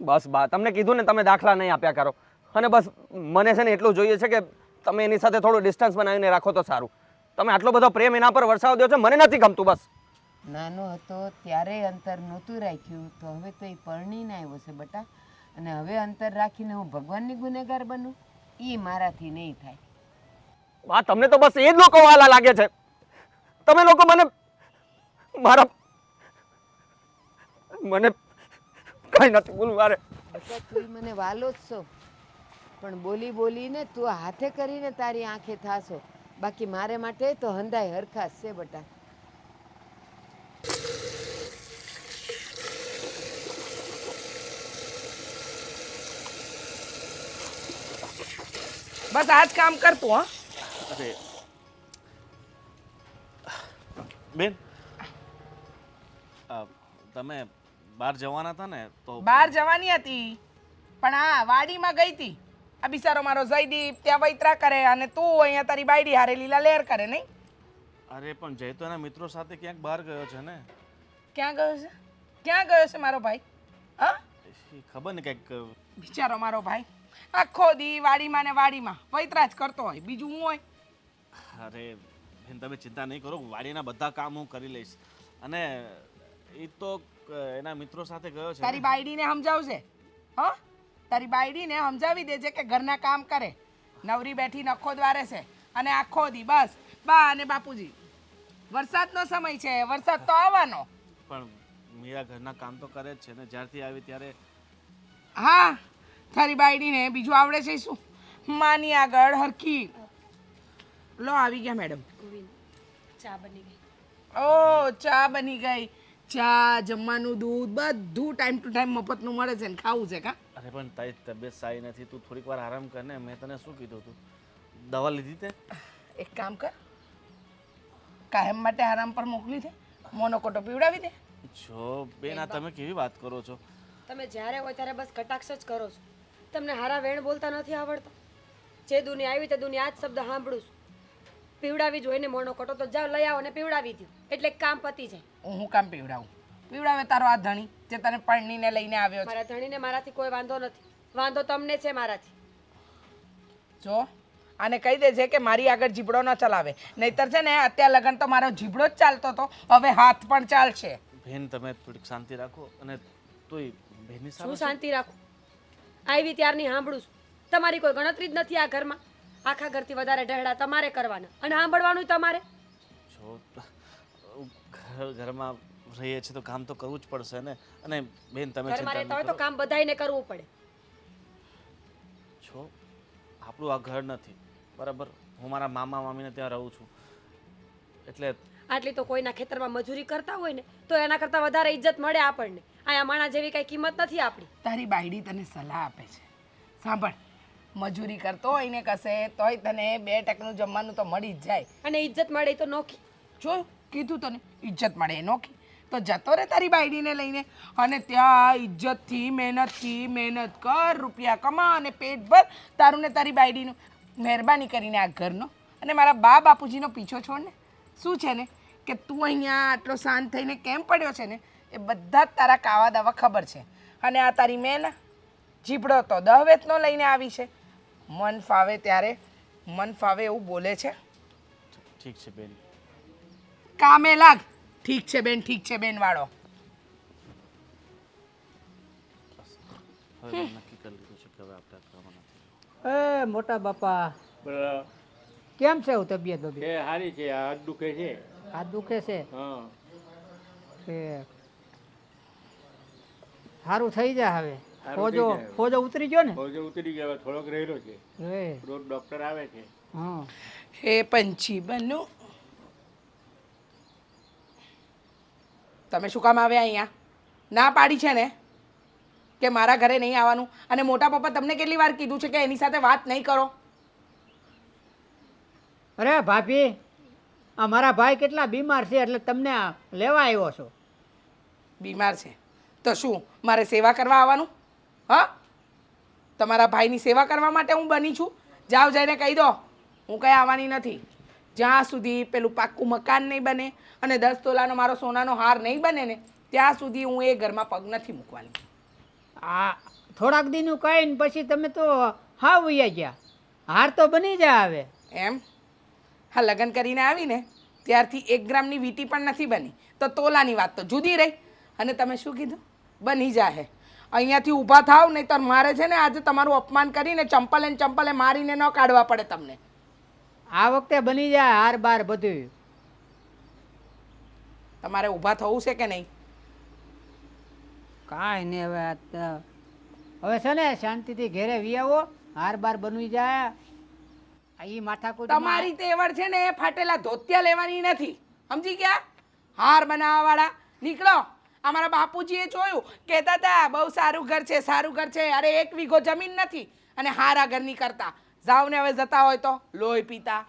Speaker 6: બસ બા, તમને કીધું ને તમે દાખલા નહીં આપ્યા કરો. અને બસ મને છે ને એટલું જોઈએ છે કે તમે એની સાથે થોડું ડિસ્ટન્સ બનાવીને રાખો તો સારું. તમે આટલો બધો પ્રેમ એના પર વરસાવ દો છો, મને નથી ગમતું. બસ
Speaker 4: નાનો હતો ત્યારે અંતર નહોતું રાખ્યું તો હવે તો એ પરણીને આવ્યો છે બેટા, અને હવે અંતર રાખીને હું ભગવાનની ગુનેગાર બનું? એ મારાથી નહીં થાય.
Speaker 6: બા, તમને તો બસ એ જ લોકો વાલા લાગે છે. તમે લોકો મને કઈ નથી બોલવું મારે.
Speaker 4: બેટા તું મને વાલો જ છો, પણ બોલી બોલીને તું હાથે કરીને તારી આંખે થાશો. બાકી મારે માટે તો હંધાય હરખાશ છે બેટા.
Speaker 5: બસ આ જ કામ કરતું. હા
Speaker 2: અરે બેન, તમે બહાર જવાના હતા ને તો?
Speaker 5: બહાર જવાની હતી પણ આ વાડીમાં ગઈ હતી. આ બિચારો મારો જયદીપ ત્યાં વૈતરા કરે અને તું અહીંયા તારી બાયડી હારે લીલા લેર કરે નહીં?
Speaker 2: અરે પણ જય તો એના મિત્રો સાથે ક્યાંક બહાર ગયો છે ને.
Speaker 5: ક્યાં ગયો છે? ક્યાં ગયો છે મારો ભાઈ? હા
Speaker 2: ખબર ને કંઈક.
Speaker 5: બિચારો મારો ભાઈ આખો દી વાડીમાં ને વાડીમાં વૈતરા જ કરતો હોય, બીજું હું હોય?
Speaker 2: અરે બેન તમે ચિંતા નહીં કરો, વાડીના બધા કામ હું કરી લઈશ. અને એ તો એના મિત્રો સાથે ગયો છે.
Speaker 5: તારી બાયડીને સમજાવશે. હા તારી બાયડીને સમજાવી દેજે કે ઘરના કામ કરે. નવરી બેઠી નખો દ્વારે છે અને આખો દી બસ બા અને બાપુજી વરસાદનો સમય છે, વરસાદ તો આવવાનો.
Speaker 2: પણ મીરા ઘરના કામ તો કરે જ છે ને, જ્યારથી આવી ત્યારે.
Speaker 5: હા તારી બાયડીને બીજું આવડે છે શું? માની આગળ હરખી. લો આવી ગયા મેડમ.
Speaker 3: ગોવિંદ ચા બની ગઈ.
Speaker 5: ઓ ચા બની ગઈ. ચા, જમવાનું, દૂધ બધું ટાઈમ ટુ ટાઈમ મફતનું મળે છે ને ખાવું છે કા?
Speaker 2: અરે પણ તારી તબિયત સારી નથી, તું થોડીક વાર આરામ કર ને. મેં તને શું કીધું હતું? દવા લીધી તે?
Speaker 5: એક કામ કર, કાયમ માટે આરામ પર મોકલી દે, મોનોકોટો પીવડાવી દે.
Speaker 2: જો બેન, આ તમે કેવી વાત કરો છો?
Speaker 3: તમે જ્યારે હોય ત્યારે બસ કટાક્ષ જ કરો છો. તમને હારા વેણ બોલતા નથી આવડતા. જે દુનિયા આવી તે દુનિયા આ જ શબ્દ સાંભળું છું. પીવડાવી જોઈને મોનો કટો તો જાઓ લઈ આવો ને પીવડાવી દો એટલે કામ પતી જાય.
Speaker 5: હું કામ પીવડાવું? પીવડાવે તારો આ ધણી જે તને પરણીને લઈને આવ્યો છે.
Speaker 3: મારા ધણીને મારાથી કોઈ વાંધો નથી, વાંધો તમને છે મારાથી.
Speaker 5: જો આને કહી દેજે કે મારી આગળ જીબડો ન ચલાવે, નહીતર છે ને અત્યાર લગન તો મારો જીબડો જ ચાલતો હતો, હવે હાથ પણ ચાલશે.
Speaker 2: બેન તમે થોડીક શાંતિ રાખો. અને તોય બેનની
Speaker 3: શું
Speaker 2: સામે
Speaker 3: શાંતિ રાખું? આવી ત્યારની સાંભળું છું. તમારી કોઈ ગણતરી જ નથી આ ઘરમાં. આખા ઘરથી વધારે ઢહેડા તમારે કરવાના અને સાંભળવાનું તમારે.
Speaker 2: જો ઘરમાં રહીએ છીએ તો કામ તો કરવું જ પડશે ને. અને બેન તમે
Speaker 3: ઘરમાં
Speaker 2: ચિંતા
Speaker 3: રહેતા હોય
Speaker 2: ન
Speaker 3: તો
Speaker 2: કરો.
Speaker 3: કામ બધાયને કરવું પડે.
Speaker 2: છો આપણું આ ઘર નથી બરાબર. હું મારા મામા મામીને ત્યાં રહું છું, એટલે
Speaker 3: આટલી તો કોઈના ખેતરમાં મજૂરી કરતા હોય ને તો એના કરતાં વધારે ઇજ્જત મળે આપણને. અહીંયા માણા જેવી કઈ કિંમત નથી આપણી.
Speaker 5: તારી બાયડી તને સલાહ આપે છે, સાંભળ. મજૂરી કરતો હોય ને કશે તોય તને 2 ટકનું જમવાનું તો મળી જ જાય.
Speaker 3: અને ઇજ્જત મળે એ તો નોખી.
Speaker 5: જો કીધું તને ઇજ્જત મળે એ નોખી. તો જતો રે તારી બાયડીને લઈને અને ત્યાં ઇજ્જતથી મહેનત કર, રૂપિયા કમા અને પેટ ભર તારું ને તારી બાયડીનું. મહેરબાની કરીને આ ઘરનો અને મારા બા બાપુજીનો પીછો છોડ ને. શું છે ને કે તું અહીંયા આટલો શાંત થઈને કેમ પડ્યો છે ને એ બધા જ તારા કાવા દાવા ખબર છે. અને આ તારી મેન જીબડો તો 10 વેતનો લઈને આવી છે. મન ફાવે ત્યારે મન ફાવે એવું બોલે છે.
Speaker 2: ઠીક છે બેન.
Speaker 5: કામે લાગ. ઠીક છે બેન વાળો.
Speaker 2: હવે મેં નક્કી કરી લીધું છે કે હવે આપણે આ કરવાના નથી.
Speaker 7: એ મોટા બાપા કેમ છે તબિયત બબી?
Speaker 8: એ સારી છે, આ હાથ દુખે છે.
Speaker 7: હાથ દુખે છે?
Speaker 8: હા
Speaker 7: એ સારું થઈ જાય હવે.
Speaker 8: સારું થઈ જાય.
Speaker 7: ફોજો ઉતરી ગયો ને?
Speaker 8: ફોજો ઉતરી ગયો, થોડોક રહેલો છે.
Speaker 7: એ
Speaker 8: રોજ ડોક્ટર આવે છે.
Speaker 7: હા
Speaker 5: હે પંછી બનુ, તમે શું કામ આવ્યા અહીંયા? ના પાડી છે ને કે મારા ઘરે નહીં આવવાનું. અને મોટા પપ્પા તમને કેટલી વાર કીધું છે કે એની સાથે વાત નહીં કરો?
Speaker 7: અરે ભાભી, આ મારા ભાઈ કેટલા બીમાર છે એટલે તમને આ લેવા આવ્યો છો.
Speaker 5: બીમાર છે તો શું મારે સેવા કરવા આવવાનું? હા, તમારા ભાઈની સેવા કરવા માટે હું બની છું? જાઓ જઈને કહી દો હું કંઈ આવવાની નથી. જ્યાં સુધી પેલું પાક્કું મકાન નહીં બને અને 10 તોલાનો મારો સોનાનો હાર નહીં બને ને ત્યાં સુધી હું એ ઘરમાં પગ નથી મૂકવાની.
Speaker 7: આ થોડાક દીનું કહી ને પછી તમે તો હાવ વયા ગયા. હાર તો બની જાય હવે.
Speaker 5: એમ? હા, લગ્ન કરીને આવીને ત્યારથી 1 ગ્રામની વીંટી પણ નથી બની, તો તોલાની વાત તો જુદી રહી. અને તમે શું કીધું? બની જાહે. અહીંયાથી ઊભા થાવ નહીં તો મારે છે ને આજે તમારું અપમાન કરીને ચંપલે મારીને ન કાઢવા પડે તમને.
Speaker 7: આ વખતે બની જાય હાર બાર બધું.
Speaker 5: તમારે ઊભા થવું છે કે નહીં?
Speaker 7: કાંઈ નહીં હવે છે ને શાંતિથી ઘેરે વી આવો. હાર બાર બની જાય. આ માથાકૂટ
Speaker 5: તમારી તેવડ છે ને એ ફાટેલા ધોતિયા લેવાની નથી, સમજી ગયા? હાર બનાવવા વાળા નીકળો. અમારા બાપુજીએ જોયું, કહેતા હતા બહુ સારું ઘર છે, સારું ઘર છે. અરે 1 વીઘો જમીન નથી અને હારા ઘરની કરતા. જાઓ ને હવે જતા હોય તો લોહી પીતા.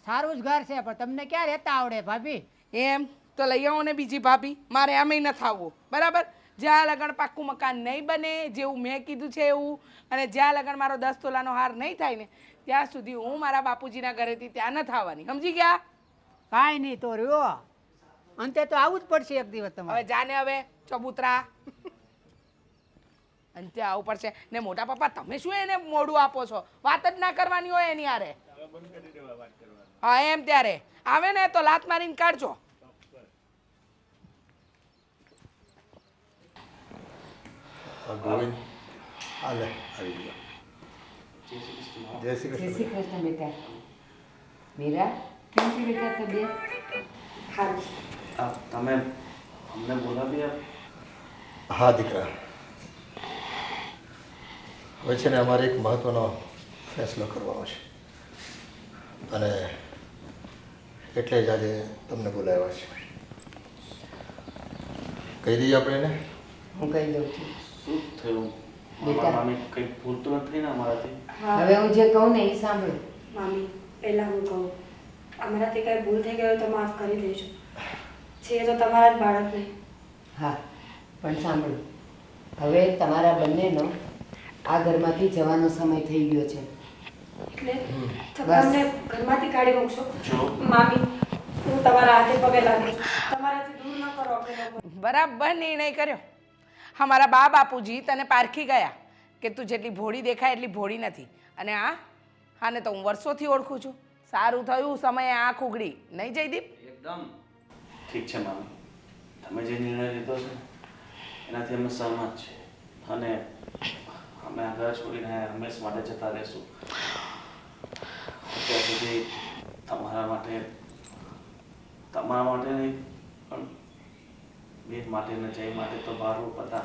Speaker 7: સારું જ ઘર છે પણ તમને ક્યાં રહેતા આવડે ભાભી?
Speaker 5: એમ તો લઈ આવો ને બીજી ભાભી. મારે એમય નથી આવવું, બરાબર? જ્યાં લગન પાક્કું મકાન નહીં બને, જેવું મેં કીધું છે એવું, અને જ્યાં લગન મારો 10 તોલાનો હાર નહીં થાય ને ત્યાં સુધી હું મારા બાપુજીના ઘરેથી ત્યાં નથી આવવાની, સમજી ગયા?
Speaker 7: કાંઈ નહીં તો રહ્યો. અંતે તો આવું જ પડશે એક દિવસ તમારે.
Speaker 5: હવે જાને હવે ચબૂતરા અંતે આવું પડશે. ને મોટા પપ્પા તમે શું એને મોઢું આપો છો? વાત જ ના કરવાની હોય એની હારે. હા એમ, ત્યારે આવે ને તો લાત મારીને કાઢજો.
Speaker 1: ગોવિંદ હાલે આવી ગયો. જય શ્રી
Speaker 4: જય
Speaker 1: કૃષ્ણ.
Speaker 4: શ્રી કૃષ્ણ બેટા. મીરા, પ્રિન્સી બેટા તો બે
Speaker 2: તમે અમને બોલાવ્યા?
Speaker 1: હા દીકરા, હવે છે ને અમારે એક મહત્ત્વનો ફેસલો કરવાનો છે અને એટલે જ આજે તમને બોલાવ્યા છે. કહી દઈએ આપણે એને?
Speaker 4: હું કહી દઉં છું.
Speaker 2: શું થયું?
Speaker 4: બેટા.
Speaker 2: મામી કંઈ ભૂલ તો નથી ને અમારાથી?
Speaker 4: હવે હું જે કહું ને એ સાંભળો.
Speaker 3: મામી પહેલાં હું કહું, અમારાથી કાંઈ ભૂલ થઈ ગઈ તો માફ કરી દેજો. છે તો તમારા જ બાળક નહીં.
Speaker 4: હા, પણ સાંભળો, હવે તમારા બંનેનો આ ઘરમાંથી જવાનો સમય થઈ ગયો છે.
Speaker 3: એટલે
Speaker 4: બસ.
Speaker 3: તમને ઘરમાંથી કાઢી મૂકશો?
Speaker 2: જો
Speaker 3: મામી હું તમારા હાથે પગે લાગુ છું. તમારાથી દૂર ન કરો આપણે લોકો.
Speaker 5: બરાબર નિર્ણય કર્યો. અમારા બા બાપુજી તને પારખી ગયા કે તું જેટલી ભોળી દેખાય એટલી ભોળી નથી. અને આને તો હું વર્ષોથી ઓળખું છું. સારું થયું સમયે આંખ ઉઘડી, નહીં જયદીપ?
Speaker 6: એકદમ.
Speaker 2: ઠીક છે મામી, તમે જે નિર્ણય લીધો છે એનાથી અમે સહમત છે અને અમે આ ઘર છોડીને હંમેશ માટે જતા રહીશું. અત્યાર સુધી તમારા માટે નહીં પણ બેન માટે ને જય માટે તો બહારનું હતા,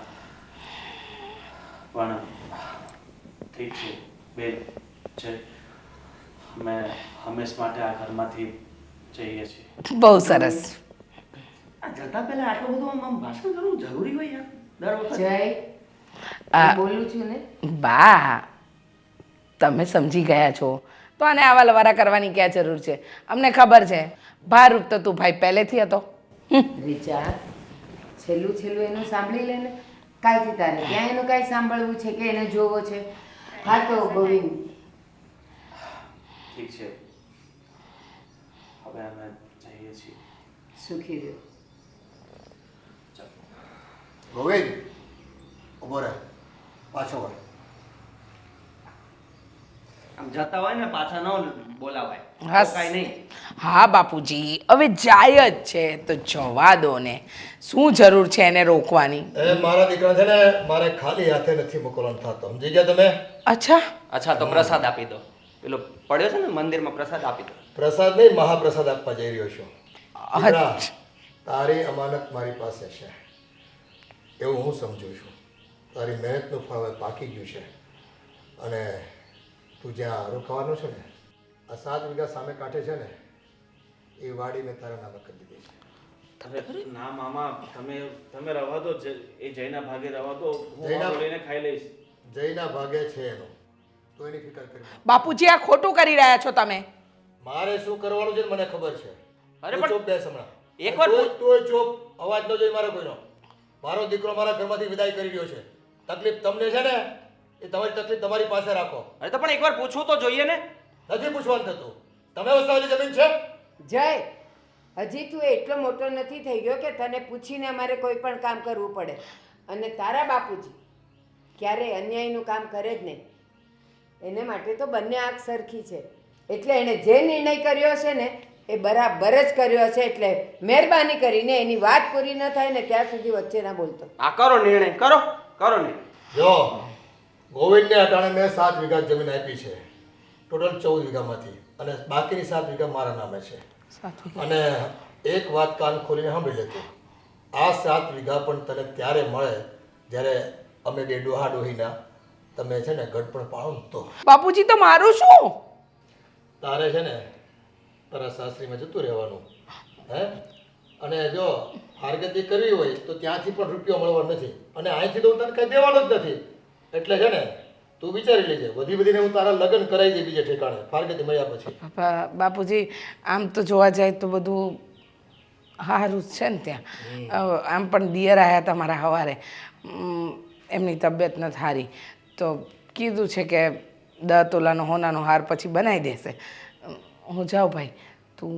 Speaker 2: પણ ઠીક છે બેન છે, અમે હંમેશ માટે આ ઘરમાંથી જઈએ છીએ.
Speaker 5: બહુ સરસ.
Speaker 6: આ જતા પહેલા આટલું બધું આમ ભાષણ કરવું જરૂરી હોય યાર દર વખતે?
Speaker 4: જય,
Speaker 5: આ-
Speaker 4: હું બોલું છું ને.
Speaker 5: બા, તમે સમજી ગયા છો તો આને આવા લવારા કરવાની ક્યાં જરૂર છે? અમને ખબર છે ભારૂપ તો તું ભાઈ પહેલેથી હતો.
Speaker 4: રીચા, છેલ્લું એનું સાંભળી લે ને. કાલથી તારે ક્યાં એનું કાંઈ સાંભળવું છે કે એને જોવો છે? હા તો ગોવિંદ,
Speaker 2: ઠીક છે, હવે અમે જઈએ છીએ.
Speaker 4: સુખી રહ્યો.
Speaker 1: ગોવિંદ, ઊભો રહે, પાછો વળ.
Speaker 6: આમ જતા હોય ને પાછા ન બોલાવાય.
Speaker 5: હા,
Speaker 6: કાંઈ નહીં.
Speaker 5: હા બાપુજી, હવે જાય જ છે તો જવા દો ને. શું જરૂર છે એને રોકવાની?
Speaker 1: એ મારા દીકરા છે ને મારે ખાલી હાથે નથી મોકલવાનો થતો, સમજી ગયા તમે?
Speaker 5: અચ્છા,
Speaker 6: અચ્છા તો પ્રસાદ આપી દો. પેલો પડ્યો છે ને મંદિરમાં, પ્રસાદ આપી દો.
Speaker 1: પ્રસાદ નહીં, મહાપ્રસાદ આપવા જઈ રહ્યો છું. દીકરા, તારી અમાનત મારી પાસે છે એવું હું સમજુ છું. તારી મહેનતનું ફળ હવે પાકી ગયું છે અને તું જ્યાં રોકાવાનો છે ને, આ 7 વીઘા સામે કાંઠે છે ને, એ વાડી મેં તારા નામે કરી દીધી છે.
Speaker 2: અરે ના મામા, તમે રવા દો, એ જયના ભાગે રવા દો, હું
Speaker 1: જયના-
Speaker 2: વાંધો લઈને ખાઈ લઈશ.
Speaker 1: જયના ભાગે છે એનો, તો એની ફિકર કરી મત.
Speaker 5: બાપુજી આ ખોટું કરી રહ્યા છો તમે.
Speaker 1: મારે શું કરવાનું છે મને ખબર છે.
Speaker 6: અરે
Speaker 1: તું
Speaker 6: પણ-
Speaker 1: ચૂપ બેસ હમણાં.
Speaker 6: એકવાર
Speaker 1: તું ચૂપ, અવાજ ન જોઈ મારો કોઈનો. મારો દીકરો મારા ઘરમાંથી વિદાય કરી રહ્યો છે. તકલીફ તમને છે ને, એ તમારી તકલીફ તમારી પાસે રાખો.
Speaker 6: અરે તો પણ એકવાર પૂછવું તો જોઈએ ને.
Speaker 1: નથી પૂછવાનું થતું. તમે વસાવેલી જમીન છે?
Speaker 4: જય, હજી તું એટલો મોટો નથી થઈ ગયો કે તને પૂછીને અમારે કોઈ પણ કામ કરવું પડે. અને તારા બાપુજી ક્યારેય અન્યાયનું કામ કરે જ નહીં. એને માટે તો બંને આંખ સરખી છે. એટલે એણે જે નિર્ણય કર્યો છે ને એ બરાબર જ કર્યો છે. એટલે મહેરબાની કરીને એની વાત પૂરી ન થાય ને ત્યાં સુધી વચ્ચે ના બોલતો.
Speaker 6: આ કરો નિર્ણય, કરો નિર્ણય.
Speaker 1: જો ગોવિંદને અટાણે મેં 7 વીઘા જમીન આપી છે, ટોટલ 14 વીઘામાંથી, અને બાકીની 7 વીઘા મારા નામે છે. અને એક વાત કાન ખોલીને સાંભળી લેતું, આ 7 વીઘા પણ તને ત્યારે મળે જ્યારે અમે બે ડોહા ડોહીના તમે છે ને ગઢપણ પાડો ને તો.
Speaker 5: બાપુજી તો મારું શું?
Speaker 1: તારે છે ને તારા સાસરીમાં જતું રહેવાનું, હે? અને જો હારગતિ કરવી હોય તો ત્યાંથી પણ રૂપિયો મળવાનો નથી, અને અહીંથી તો હું તને કંઈ દેવાનો જ નથી. એટલે છે ને તું વિચારી લેજે, વધીને હું તારા લગ્ન કરાવી દે બીજે ઠેકાણે, ફારગતિ મળ્યા પછી.
Speaker 5: બાપુજી આમ તો જોવા જાય તો બધું સારું જ છે ને ત્યાં. આમ પણ દિયર આવ્યા હતા મારા સવારે, એમની તબિયત નથી સારી, તો કીધું છે કે 10 તોલાનો હોનાનો હાર પછી બનાવી દેશે. હું જાઉં ભાઈ, તું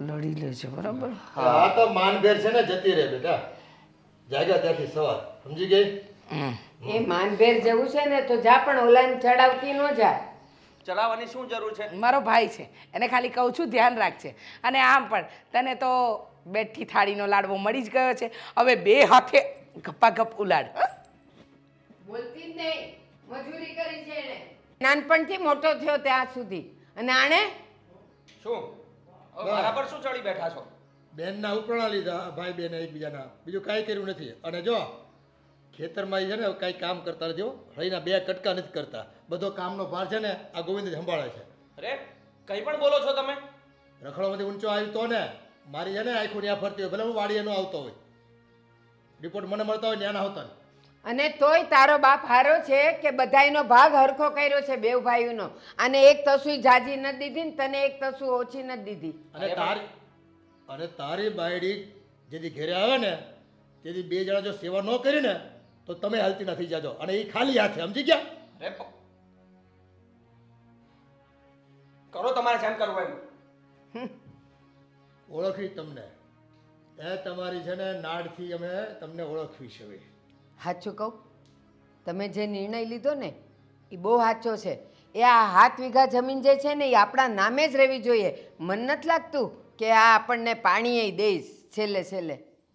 Speaker 5: લડી લેજે બરાબર?
Speaker 1: આ તો માનભેર છે ને જતી રહે બેટા, જાગ્યા ત્યાંથી સવાર, સમજી ગઈ?
Speaker 4: એ માનભેર જવું છે ને તો જા, પણ ઓલાને ચડાવતી ન જા.
Speaker 6: ચલાવવાની શું જરૂર છે?
Speaker 5: મારો ભાઈ છે, એને ખાલી કહું છું ધ્યાન રાખજે. અને આમ પણ તને તો બેઠી થાળીનો લાડવો મળી જ ગયો છે, હવે 2 હાથે ગપાગપ ઉલાડ.
Speaker 4: બોલતી જ નહીં, મજૂરી કરી છે એને નાનપણથી મોટો થયો ત્યાં સુધી. અને આણે
Speaker 6: શું? હવે મારા પર શું ચડી બેઠા છો?
Speaker 1: બેનના ઉપરણા લીધા ભાઈ બેન એકબીજાના, બીજું કાંઈ કર્યું નથી. અને જો ખેતરમાં છે ને કાંઈ કામ કરતા નથી હો, હળીના 2 કટકા નથી કરતા. બધો કામનો ભાર છે ને આ ગોવિંદ જ સંભાળે છે.
Speaker 6: અરે કંઈ પણ બોલો છો તમે?
Speaker 1: રખડોમાંથી ઊંચો આવ્યો તો ને મારી છે ને આખું ત્યાં ફરતી હોય, ભલે હું વાડીએ ન આવતો હોય, રિપોર્ટ મને મળતા હોય ત્યાંના આવતા ને.
Speaker 4: અને તોય તારો બાપ હારો છે કે બધાયનો ભાગ હરખો કર્યો છે બેવ ભાઈઓનો. અને એક તસુઈ જાજી નથી દીધી ને તને એક તસુ ઓછી નથી દીધી.
Speaker 1: અને તારી બાયડી જેથી ઘેરે આવે ને તેથી 2 જણા જો સેવા ન કરી ને તો તમે હાલતી નથી જાજો, અને એ ખાલી હાથે, સમજી ગયા?
Speaker 6: અરે કરો તમારે જેમ કરવું એમ.
Speaker 1: ઓળખી તમને, એ તમારી છે ને નાડથી અમે તમને ઓળખવી છે. હવે
Speaker 4: સાચું કહું, તમે જે નિર્ણય લીધો ને એ બહુ સાચો છે. એ આ 7 વીઘા જમીન જે છે ને એ આપણા નામે જ રહેવી જોઈએ. મને નથી લાગતું કે આ આપણને પાણીએ દઈશ છેલ્લે છેલ્લે.